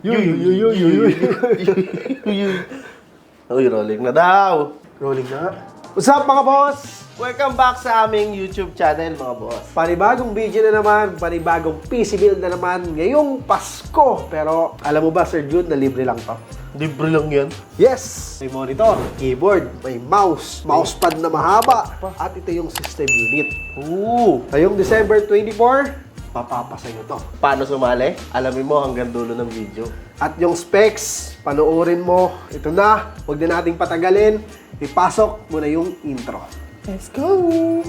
Uy, rolling na daw. Rolling na. What's up mga boss? Welcome back sa aming YouTube channel, mga boss. Panibagong video na naman, panibagong PC build na naman ngayong Pasko. Pero alam mo ba Sir Jude na libre lang to? Libre lang yan. Yes! May monitor, keyboard, may mousepad na mahaba, at ito yung system unit. Ngayong December 24, papapasayo to. Paano sumali? Alamin mo hanggang dulo ng video. At yung specs, panoorin mo. Ito na, huwag na nating patagalin. Ipasok mo na yung intro. Let's go!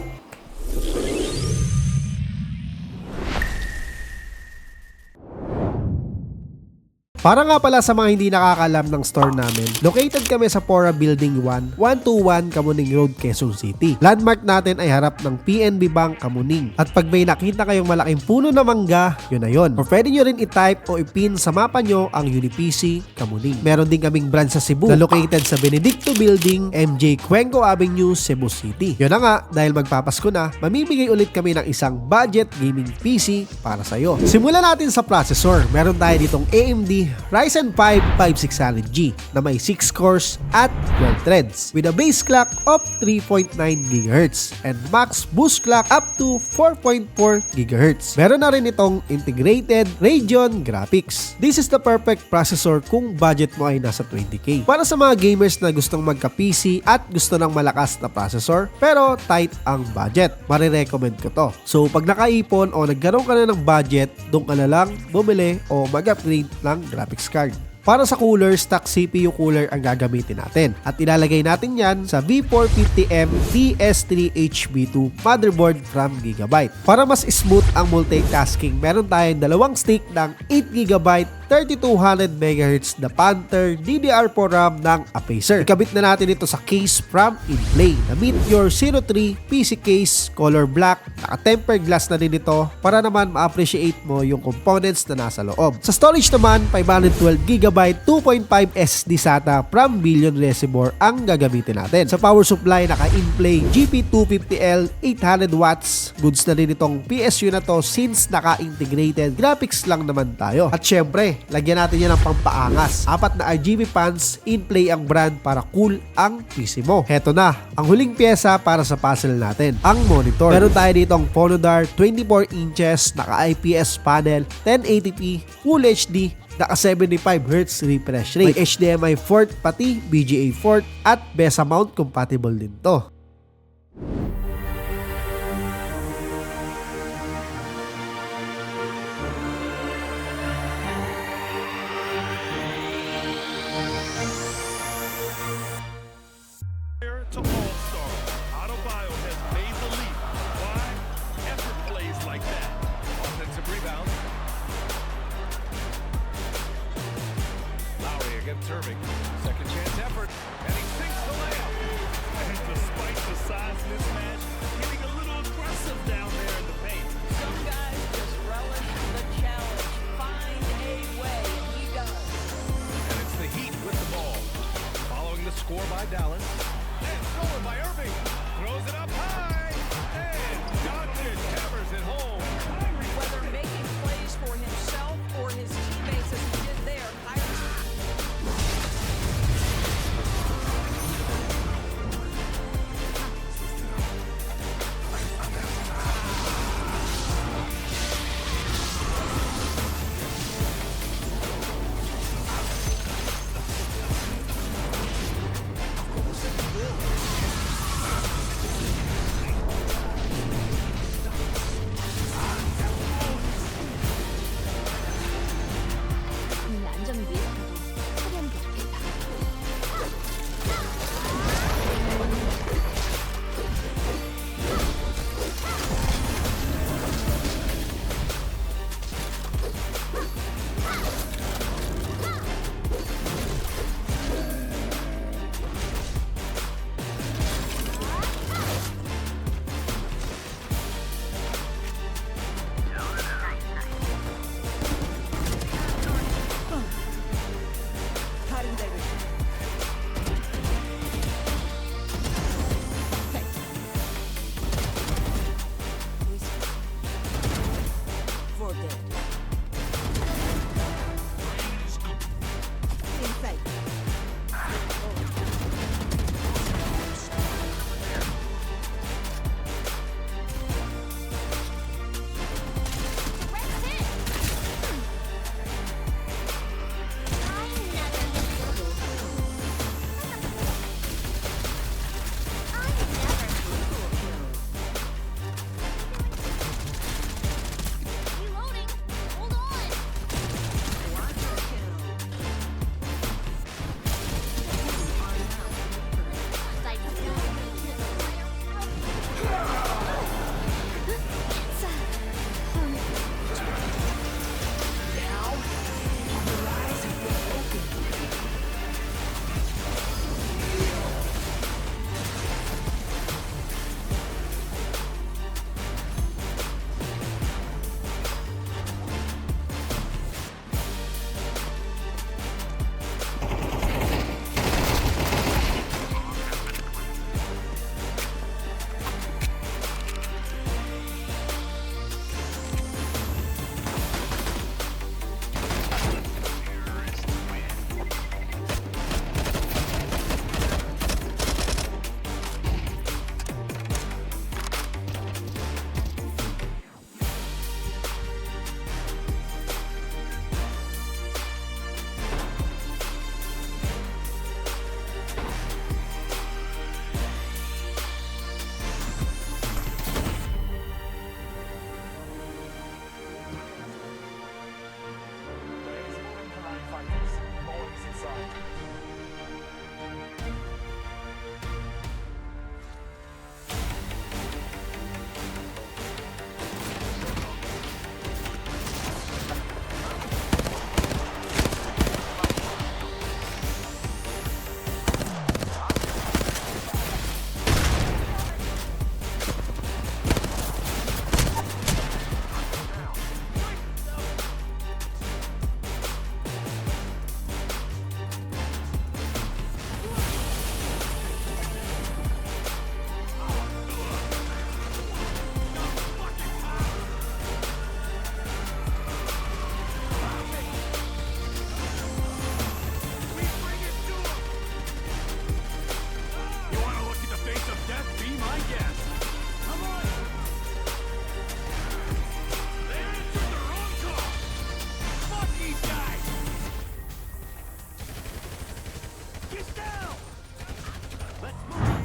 Para nga pala sa mga hindi nakakalam ng store namin, located kami sa Pora Building 1, 121 Kamuning Road, Quezon City. Landmark natin ay harap ng PNB Bank Kamuning. At pag may nakita kayong malaking puno na mangga, yun na yun. Or pwede nyo rin i-type o i-pin sa mapa nyo ang UniPC Kamuning. Meron din kaming branch sa Cebu na located sa Benedicto Building, MJ Cuenco Avenue, Cebu City. Yun na nga, dahil magpapasko na, mamimigay ulit kami ng isang budget gaming PC para sa'yo. Simulan natin sa processor. Meron tayo ditong AMD Ryzen 5 5600G na may 6 cores at 12 threads with a base clock of 3.9 GHz and max boost clock up to 4.4 GHz. Meron na rin itong integrated Radeon graphics. This is the perfect processor kung budget mo ay nasa 20k. Para sa mga gamers na gustong magka-PC at gusto ng malakas na processor pero tight ang budget, marirecommend ko to. So pag nakaipon o nagkaroon ka na ng budget, doon ka na lang bumili o mag-upgrade ng graphics card. Para sa cooler, stock CPU cooler ang gagamitin natin. At ilalagay natin yan sa V450M DS3HB2 motherboard from Gigabyte. Para mas smooth ang multitasking, meron tayong dalawang stick ng 8GB 3200MHz na Panther DDR4 RAM ng Apacer. Ikabit na natin ito sa case from Inplay na Meteor 03 PC case, color black, naka-tempered glass na din ito para naman ma-appreciate mo yung components na nasa loob. Sa storage naman, 512GB 2.5 SSD SATA from Billion Reservoir ang gagamitin natin. Sa power supply, naka-Inplay GP250L 800 watts. Goods na din itong PSU na to since naka-integrated graphics lang naman tayo. At syempre, lagyan natin yan ng pampaangas. 4 na RGB fans, Inplay ang brand para cool ang PC mo. Heto na, ang huling pyesa para sa puzzle natin, ang monitor. Meron tayo ditong Phonodar 24 inches, naka-IPS panel, 1080p, Full HD, naka 75Hz refresh rate. May HDMI 4 pati BGA 4 at BESA mount compatible din to. To All-Star, Autobio has made the leap. Why? Effort plays like that. Offensive rebound. Lowry against Irving. Second chance effort. And he sinks the layup. And despite the size mismatch, getting a little aggressive down there in the paint. Some guys just relish the challenge. Find a way, and he does. And it's the Heat with the ball. Following the score by Dallas. And stolen by Irving. Throws it up high. And Doncic hammers it home. Whether making plays for himself or his teammates as he did there,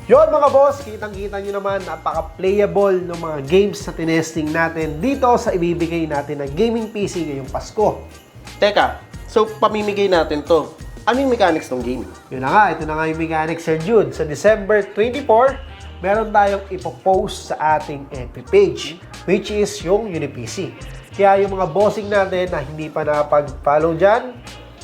Yon mga boss, kitang-kita nyo naman, napaka-playable ng mga games na tinesting natin dito sa ibibigay natin na gaming PC ngayong Pasko. Teka, so pamimigay natin to. Ano yung mechanics ng game? Yun na nga, ito na nga yung mechanics, Sir Jude. Sa December 24, meron tayong ipopost sa ating FB page, which is yung UniPC. Kaya yung mga bossing natin na hindi pa nakapag-follow dyan,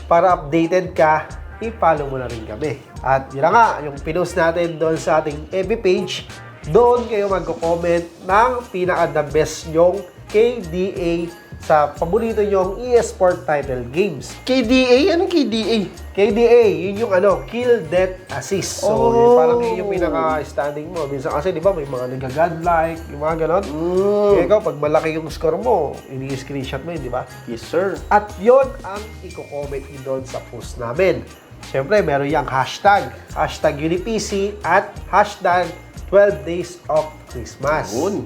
para updated ka, i-follow mo na rin kami. At yun na nga, yung pinost natin doon sa ating FB page, doon kayo magko-comment ng pinaka-the best nyong KDA sa paborito nyong e-sport title games. KDA? Anong KDA? KDA, yun yung Kill, Death, Assist. So, Oh. yun, parang yun yung pinaka-standing mo. Minsan kasi, di ba, may mga nag-godlike, yung mga ganon. Kaya ikaw, pag malaki yung score mo, ini-screenshot mo yun, di ba? Yes, sir. At yun ang i-comment nyo doon sa post namin. Siyempre, meron yung hashtag UniPC at hashtag 12 Days of Christmas. Yun.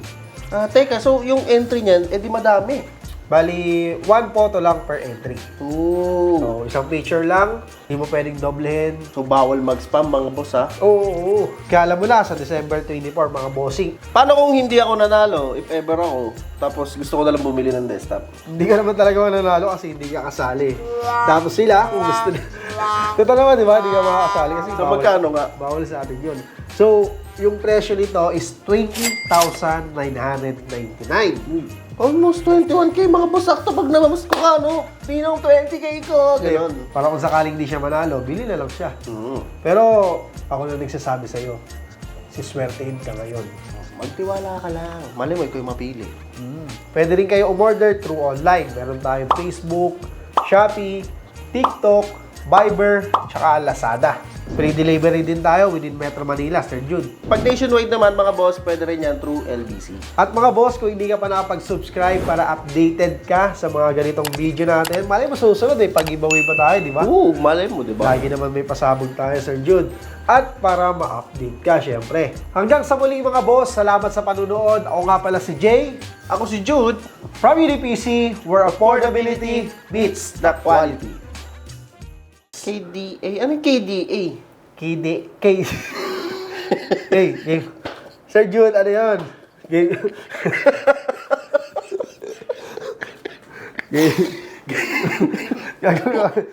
Teka, so yung entry niyan, edi madami. Bali, 1 photo lang per entry. Oo. So, isang picture lang, hindi mo pwedeng doblehin. So, bawal mag-spam mga boss, ha? Oo. Kaya alam mo na, sa December 24, mga bossing, Paano kung hindi ako nanalo, if ever ako, tapos gusto ko na lang bumili ng desktop? hindi ka naman talaga mananalo kasi hindi ka kasali. Tapos sila, kung gusto nila. Totoo naman, di ba? Hindi ka makakasali kasi So, magkano nga? bawal sa atin yun. So, yung presyo nito is 20,999. Almost 21k mga boss. Sakto pag namamasko ka, no? Pinong 20k ko. Ganon. Para kung sakaling hindi siya manalo, bili na lang siya. Pero, ako na nagsasabi sa'yo, siswertein ka ngayon. Magtiwala ka lang. Mali mo, ikaw yung mapili. Pwede rin kayo umorder through online. Meron tayong Facebook, Shopee, TikTok, Viber, tsaka Lazada. Free delivery din tayo within Metro Manila, Sir Jude. Pag nationwide naman mga boss, pwede rin yan through LBC. At mga boss, kung hindi ka pa nakapag-subscribe para updated ka sa mga ganitong video natin, malay mo susunod pag-giveaway pa tayo, di ba? Oo, malay mo, di ba? Lagi naman may pasabog tayo, Sir Jude. At para ma-update ka, syempre. Hanggang sa muli mga boss, salamat sa panunood. Ako nga pala si Jay. Ako si Jude. From UniPC, where affordability meets the quality. KDA. Ano yung KDA? Hey, Sir Jude, ano yun? Gagawin